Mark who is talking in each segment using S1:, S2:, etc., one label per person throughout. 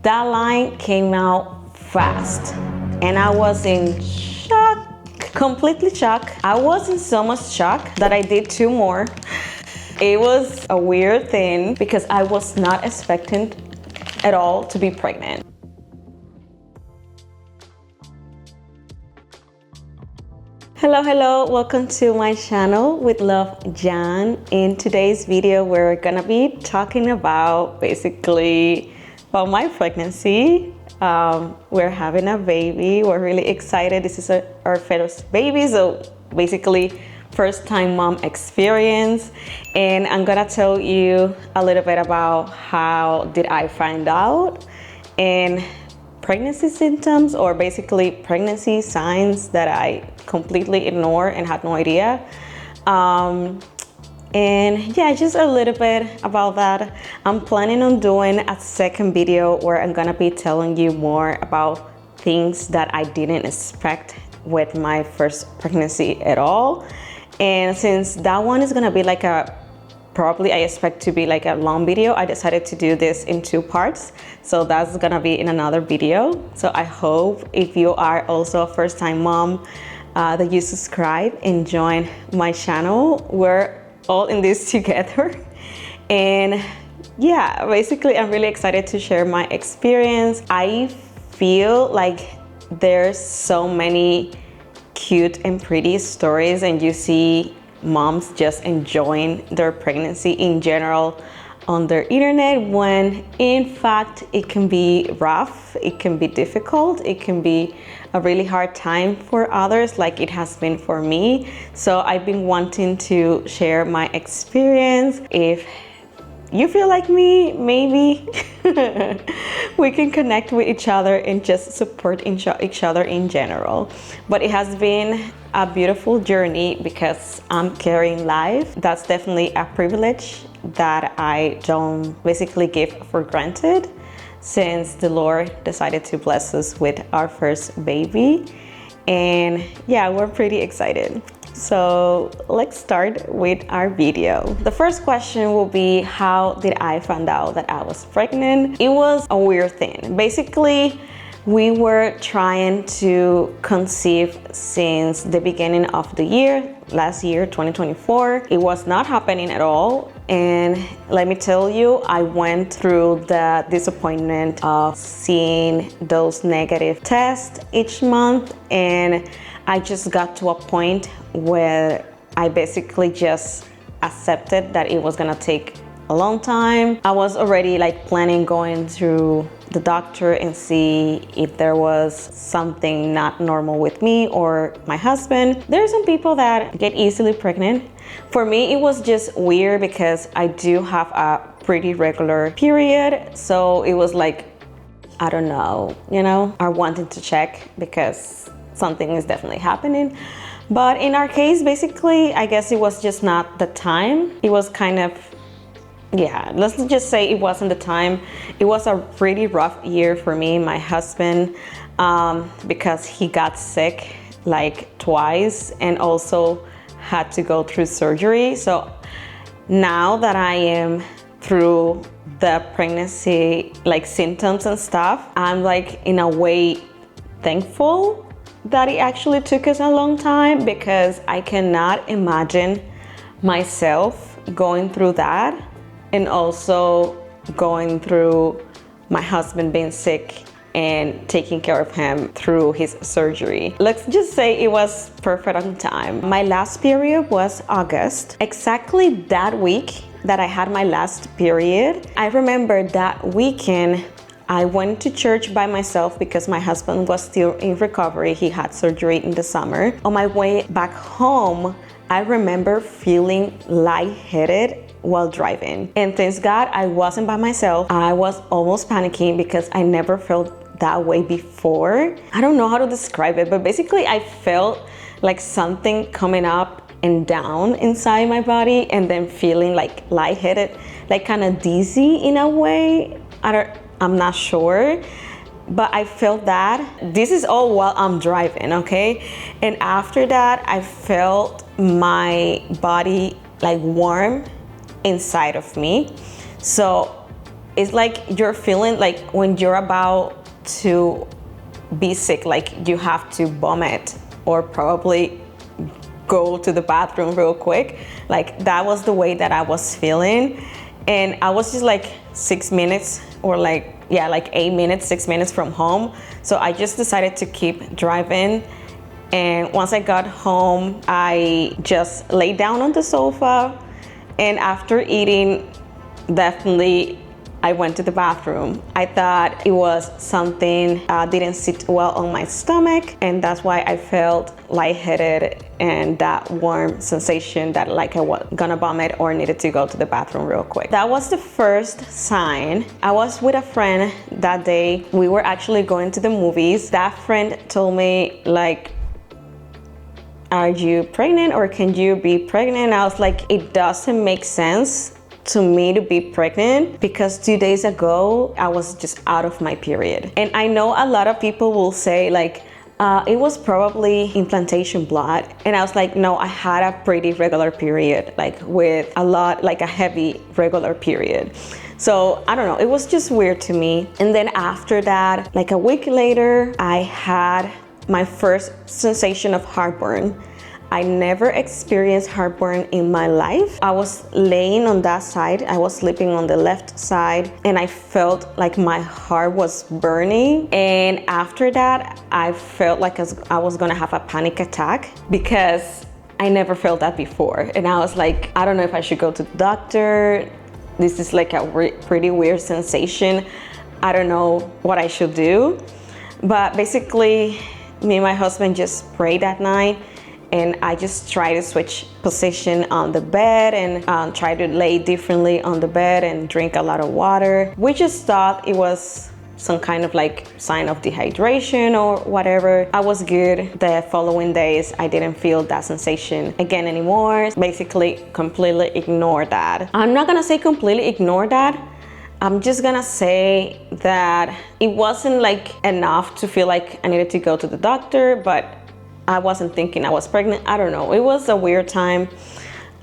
S1: that line came out fast and I was in shock, completely shocked. I was in so much shock that I did 2 more. It was a weird thing because I was not expecting at all to be pregnant. Hello, welcome to my channel with Love Jan. In today's video, we're gonna be talking about about my pregnancy. We're having a baby. We're really excited. This is our first baby, so basically first time mom experience. And I'm gonna tell you a little bit about how did I find out and pregnancy symptoms, or basically pregnancy signs that I completely ignored and had no idea. And yeah, just a little bit about that. I'm planning on doing a second video where I'm gonna be telling you more about things that I didn't expect with my first pregnancy at all. And since that one is gonna be like probably I expect to be like a long video, I decided to do this in 2 parts. So that's gonna be in another video. So I hope if you are also a first-time mom that you subscribe and join my channel. We're all in this together. And yeah, basically I'm really excited to share my experience. I feel like there's so many cute and pretty stories, and you see moms just enjoying their pregnancy in general on their internet, when in fact it can be rough, it can be difficult, it can be a really hard time for others, like it has been for me. So I've been wanting to share my experience. If you feel like me, maybe we can connect with each other and just support each other in general. But it has been a beautiful journey because I'm carrying life. That's definitely a privilege that I don't basically give for granted, since the Lord decided to bless us with our first baby. And yeah, we're pretty excited. So let's start with our video. The first question will be, how did I find out that I was pregnant? It was a weird thing. Basically, we were trying to conceive since the beginning of the year, last year, 2024. It was not happening at all. And let me tell you, I went through the disappointment of seeing those negative tests each month. And I just got to a point where I basically just accepted that it was gonna take a long time. I was already like planning going to the doctor and see if there was something not normal with me or my husband. There are some people that get easily pregnant. For me, it was just weird because I do have a pretty regular period. So it was like, I don't know, I wanted to check because something is definitely happening. But in our case, basically, I guess it was just not the time. It was kind of, yeah, let's just say it wasn't the time. It was a pretty rough year for me, my husband, because he got sick like twice and also had to go through surgery. So now that I am through the pregnancy like symptoms and stuff, I'm like in a way thankful that it actually took us a long time, because I cannot imagine myself going through that and also going through my husband being sick and taking care of him through his surgery. Let's just say it was perfect on time. My last period was August. Exactly that week that I had my last period, I remember that weekend I went to church by myself because my husband was still in recovery. He had surgery in the summer. On my way back home, I remember feeling lightheaded while driving. And thanks God, I wasn't by myself. I was almost panicking because I never felt that way before. I don't know how to describe it, but basically I felt like something coming up and down inside my body, and then feeling like lightheaded, like kind of dizzy in a way. I'm not sure, but I felt that. This is all while I'm driving, okay? And after that, I felt my body like warm inside of me. So it's like you're feeling like when you're about to be sick, like you have to vomit or probably go to the bathroom real quick. Like that was the way that I was feeling. And I was just like 6 minutes or like 8 minutes, 6 minutes from home. So I just decided to keep driving. And once I got home, I just laid down on the sofa. And after eating, definitely I went to the bathroom. I thought it was something didn't sit well on my stomach, and that's why I felt lightheaded and that warm sensation that like I was gonna vomit or needed to go to the bathroom real quick. That was the first sign. I was with a friend that day. We were actually going to the movies. That friend told me like, are you pregnant or can you be pregnant? I was like, it doesn't make sense to me to be pregnant because 2 days ago I was just out of my period. And I know a lot of people will say like, it was probably implantation blood. And I was like, no, I had a pretty regular period, like with a heavy regular period. So I don't know, it was just weird to me. And then after that, like a week later, I had my first sensation of heartburn. I never experienced heartburn in my life. I was laying on that side. I was sleeping on the left side and I felt like my heart was burning. And after that, I felt like I was gonna have a panic attack because I never felt that before. And I was like, I don't know if I should go to the doctor. This is like a pretty weird sensation. I don't know what I should do. But basically, me and my husband just prayed that night. And I just try to switch position on the bed and try to lay differently on the bed and drink a lot of water. We just thought it was some kind of like sign of dehydration or whatever. I was good. The following days, I didn't feel that sensation again anymore. Basically, completely ignore that. I'm not gonna say completely ignore that. I'm just gonna say that it wasn't like enough to feel like I needed to go to the doctor, but I wasn't thinking I was pregnant. I don't know. It was a weird time.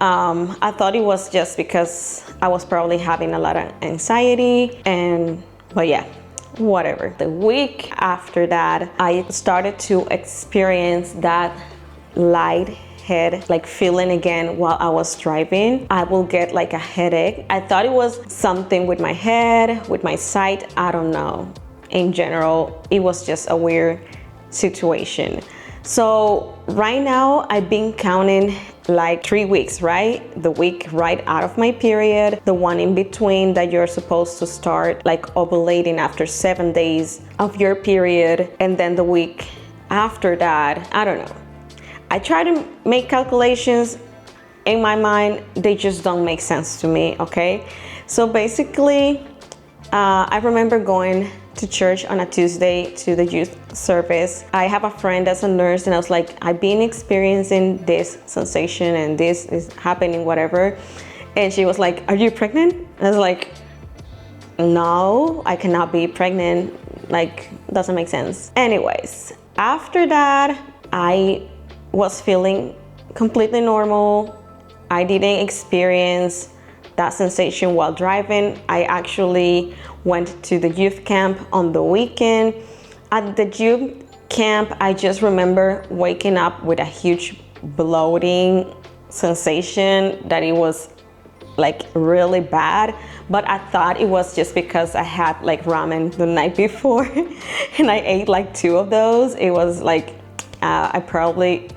S1: I thought it was just because I was probably having a lot of anxiety but yeah, whatever. The week after that, I started to experience that light head like feeling again while I was driving. I will get like a headache. I thought it was something with my head, with my sight. I don't know. In general, it was just a weird situation. So right now I've been counting like 3 weeks, right? The week right out of my period, the one in between that you're supposed to start like ovulating after 7 days of your period, and then the week after that. I don't know. I try to make calculations in my mind, they just don't make sense to me, okay? So basically, I remember going to church on a Tuesday to the youth service. I have a friend that's a nurse and I was like, I've been experiencing this sensation and this is happening, whatever. And she was like, are you pregnant? I was like, no, I cannot be pregnant. Like, doesn't make sense. Anyways, after that, I was feeling completely normal. I didn't experience that sensation while driving. I actually went to the youth camp on the weekend. At the youth camp, I just remember waking up with a huge bloating sensation that it was like really bad, but I thought it was just because I had like ramen the night before and I ate like 2 of those. It was like I probably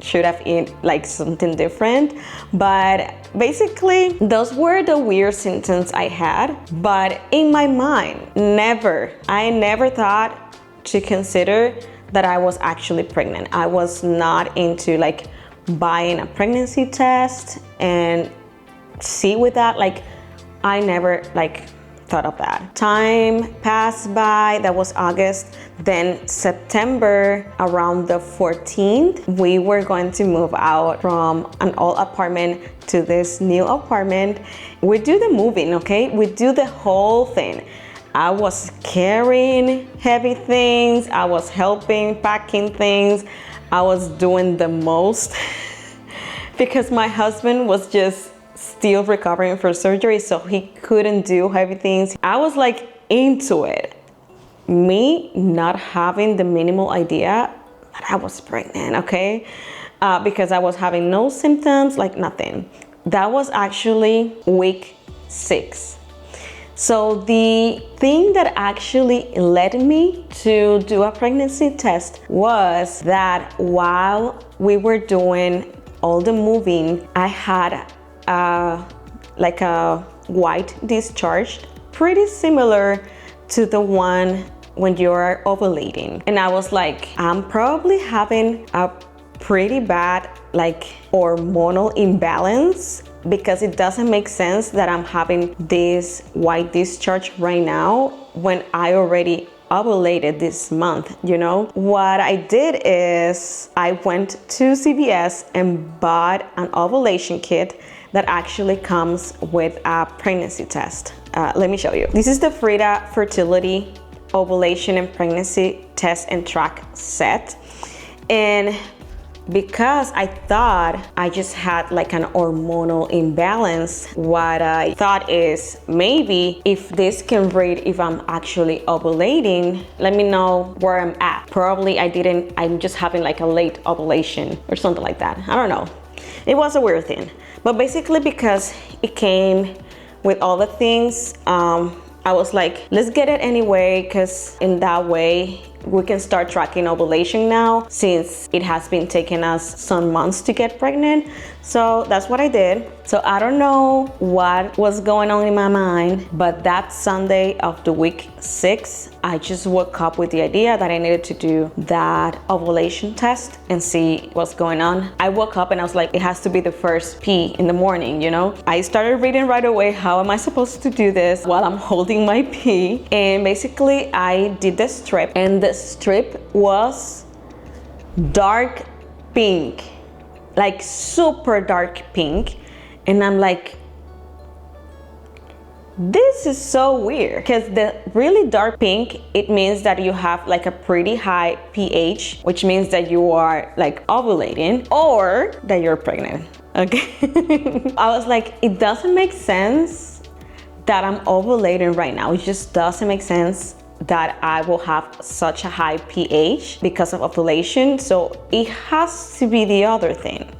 S1: should have eaten like something different, but basically those were the weird symptoms I had. But in my mind, I never thought to consider that I was actually pregnant. I was not into like buying a pregnancy test and see with that. Like I never like thought of that. Time passed by. That was August. Then September, around the 14th, we were going to move out from an old apartment to this new apartment. We do the moving, okay? We do the whole thing. I was carrying heavy things. I was helping packing things. I was doing the most because my husband was just still recovering from surgery, so he couldn't do heavy things. I was like into it. Me not having the minimal idea that I was pregnant, okay? Because I was having no symptoms, like nothing. That was actually week 6. So the thing that actually led me to do a pregnancy test was that while we were doing all the moving, I had like a white discharge, pretty similar to the one when you're ovulating. And I was like, I'm probably having a pretty bad like hormonal imbalance, because it doesn't make sense that I'm having this white discharge right now when I already ovulated this month, you know? What I did is I went to CVS and bought an ovulation kit that actually comes with a pregnancy test. Let me show you. This is the Frida Fertility Ovulation and Pregnancy Test and Track set. And because I thought I just had like an hormonal imbalance, what I thought is maybe if this can read if I'm actually ovulating, let me know where I'm at. Probably I'm just having like a late ovulation or something like that. I don't know. It was a weird thing. But basically, because it came with all the things, I was like, let's get it anyway, because in that way we can start tracking ovulation now, since it has been taking us some months to get pregnant. So that's what I did. So I don't know what was going on in my mind, but that Sunday of the week 6, I just woke up with the idea that I needed to do that ovulation test and see what's going on. I woke up and I was like, it has to be the first pee in the morning, you know? I started reading right away, how am I supposed to do this while I'm holding my pee? And basically I did the strip, and the strip was dark pink, like super dark pink. And I'm like, this is so weird, because the really dark pink, it means that you have like a pretty high pH, which means that you are like ovulating or that you're pregnant. Okay. I was like, it doesn't make sense that I'm ovulating right now. It just doesn't make sense that I will have such a high pH because of ovulation. So it has to be the other thing.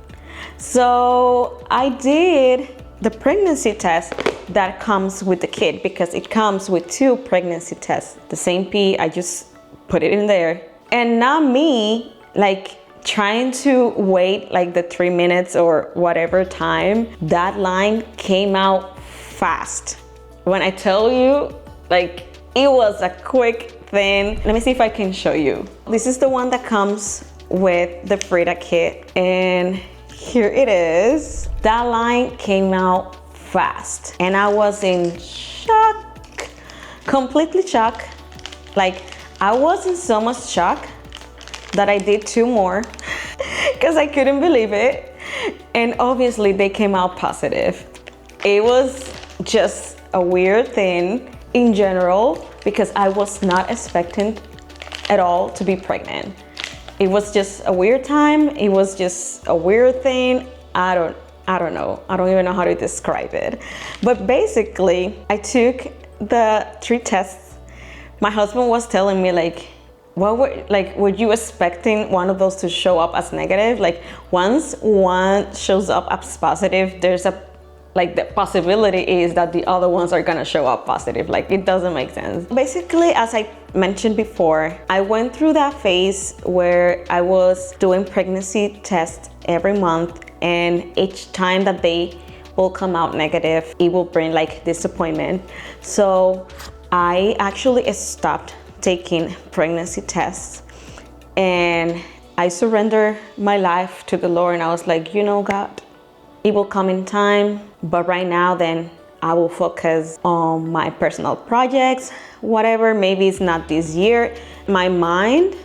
S1: So I did the pregnancy test that comes with the kit, because it comes with 2 pregnancy tests. The same pee, I just put it in there. And now me, like trying to wait like the 3 minutes or whatever time, that line came out fast. When I tell you, like, it was a quick thing. Let me see if I can show you. This is the one that comes with the Frida kit, and here it is. That line came out fast, and I was in shock, completely shocked. Like, I was in so much shock that I did 2 more because I couldn't believe it. And obviously they came out positive. It was just a weird thing in general, because I was not expecting at all to be pregnant. It was just a weird time. It was just a weird thing. I don't know. I don't even know how to describe it. But basically, I took the 3 tests. My husband was telling me like, were you expecting one of those to show up as negative? Like, once one shows up as positive, there's the possibility is that the other ones are gonna show up positive. Like, it doesn't make sense. Basically, as I mentioned before, I went through that phase where I was doing pregnancy tests every month, and each time that they will come out negative, it will bring like disappointment. So I actually stopped taking pregnancy tests, and I surrendered my life to the Lord, and I was like, you know, God, it will come in time, but right now then I will focus on my personal projects, whatever. Maybe it's not this year. My mind,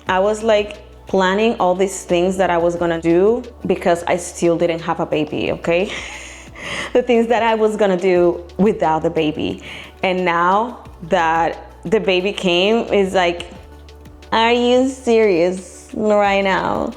S1: I was like planning all these things that I was gonna do because I still didn't have a baby, okay? The things that I was gonna do without the baby. And now that the baby came, it's like, are you serious right now?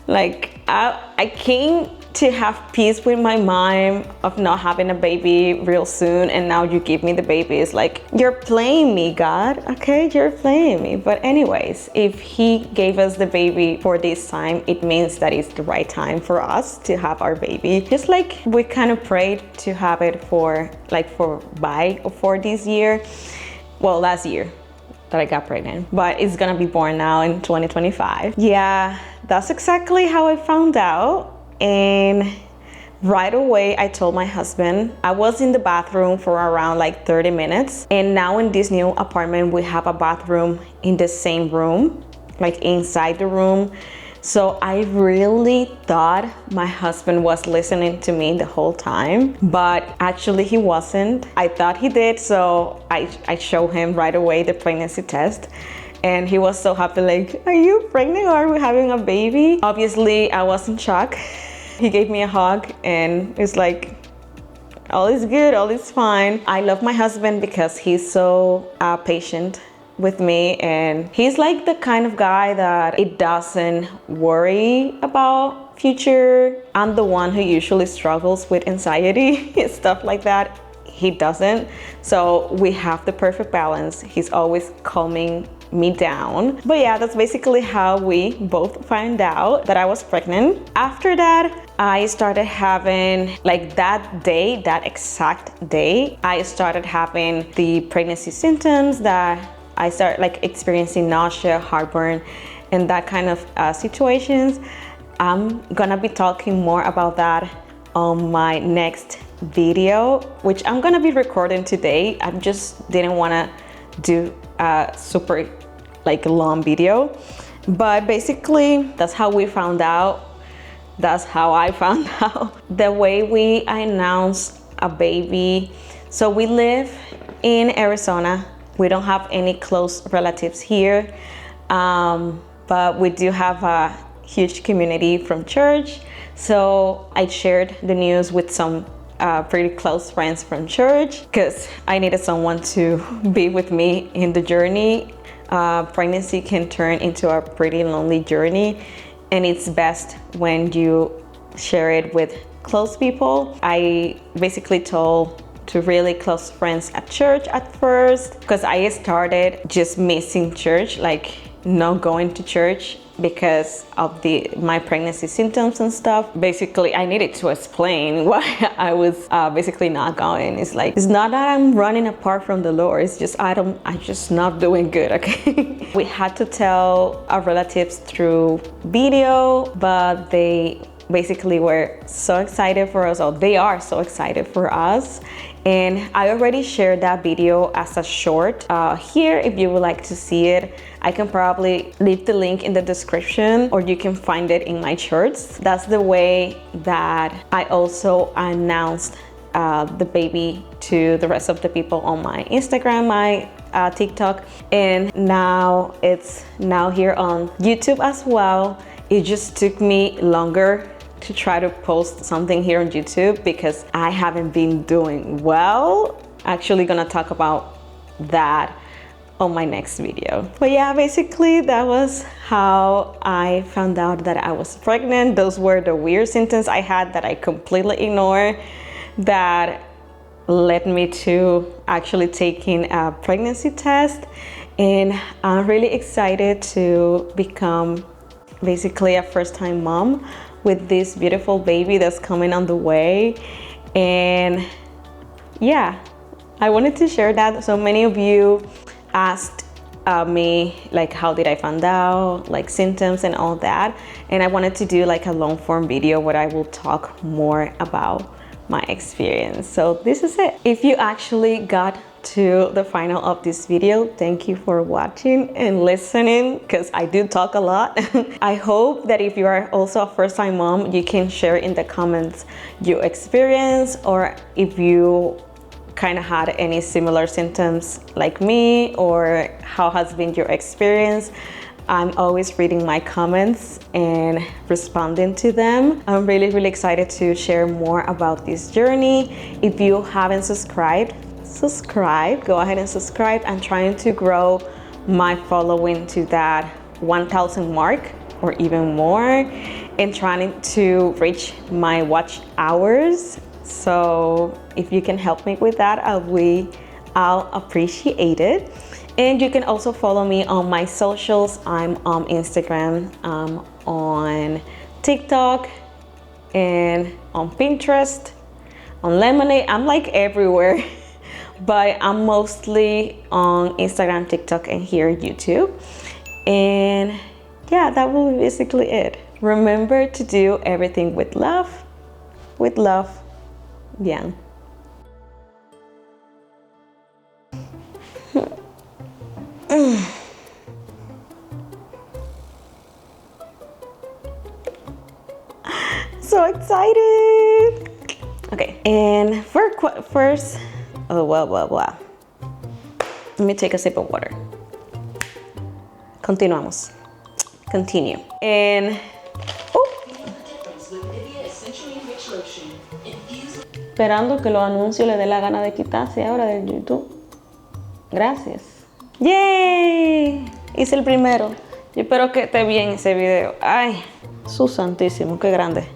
S1: Like, I came to have peace with my mind of not having a baby real soon, and now you give me the baby. It's like, you're playing me, God. Okay, you're playing me. But anyways, if he gave us the baby for this time, it means that it's the right time for us to have our baby. Just like we kind of prayed to have it for this year. Well, last year that I got pregnant, but it's gonna be born now in 2025. Yeah, that's exactly how I found out. And right away I told my husband. I was in the bathroom for around like 30 minutes, and now in this new apartment we have a bathroom in the same room, like inside the room. So I really thought my husband was listening to me the whole time, but actually he wasn't. I thought he did, so I showed him right away the pregnancy test. And he was so happy, like, are you pregnant or are we having a baby? Obviously, I was in shock. He gave me a hug and it's like, all is good, all is fine. I love my husband because he's so patient with me, and he's like the kind of guy that it doesn't worry about future. I'm the one who usually struggles with anxiety and stuff like that. He doesn't. So we have the perfect balance. He's always calming me down. But yeah, that's basically how we both found out that I was pregnant. After that, I started having, like that day, that exact day, I started having the pregnancy symptoms that I started like experiencing nausea, heartburn, and that kind of situations. I'm gonna be talking more about that on my next video, which I'm gonna be recording today. I just didn't wanna do a super like long video, but basically that's how we found out. That's how I found out. The way we announced a baby. So we live in Arizona. We don't have any close relatives here, but we do have a huge community from church. So I shared the news with some pretty close friends from church because I needed someone to be with me in the journey. Pregnancy can turn into a pretty lonely journey, and it's best when you share it with close people. I basically told to really close friends at church at first, because I started just missing church, like not going to church because of my pregnancy symptoms and stuff. Basically, I needed to explain why I was basically not going. It's like, it's not that I'm running apart from the Lord. It's just I'm just not doing good, okay? We had to tell our relatives through video, but they basically were so excited for us, or they are so excited for us. And I already shared that video as a short here. If you would like to see it, I can probably leave the link in the description, or you can find it in my shorts. That's the way that I also announced the baby to the rest of the people on my Instagram, my TikTok, and now it's here on YouTube as well. It just took me longer to try to post something here on YouTube because I haven't been doing well. Actually gonna talk about that on my next video. But yeah, basically that was how I found out that I was pregnant. Those were the weird symptoms I had that I completely ignored, that led me to actually taking a pregnancy test. And I'm really excited to become basically a first-time mom with this beautiful baby that's coming on the way. And yeah, I wanted to share that. So many of you asked me like, how did I find out, like symptoms and all that, and I wanted to do like a long form video where I will talk more about my experience. So this is it. If you actually got to the final of this video, thank you for watching and listening, because I do talk a lot. I hope that if you are also a first-time mom, you can share in the comments your experience, or if you kind of had any similar symptoms like me, or how has been your experience. I'm always reading my comments and responding to them. I'm really, really excited to share more about this journey. If you haven't subscribed, go ahead and subscribe. I'm trying to grow my following to that 1,000 mark or even more. and trying to reach my watch hours. So if you can help me with that, I'll appreciate it. And you can also follow me on my socials. I'm on Instagram, on TikTok, and on Pinterest, on Lemonade. I'm like everywhere, but I'm mostly on Instagram, TikTok, and here YouTube. And yeah, that will be basically it. Remember to do everything with love. With love, Bian. So excited. Okay, and first, oh, blah. Let me take a sip of water. Continuamos. Continue. And esperando que los anuncios le dé la gana de quitarse ahora del YouTube. Gracias. ¡Yay! Hice el primero. Yo espero que esté bien ese video. Ay, su santísimo, qué grande.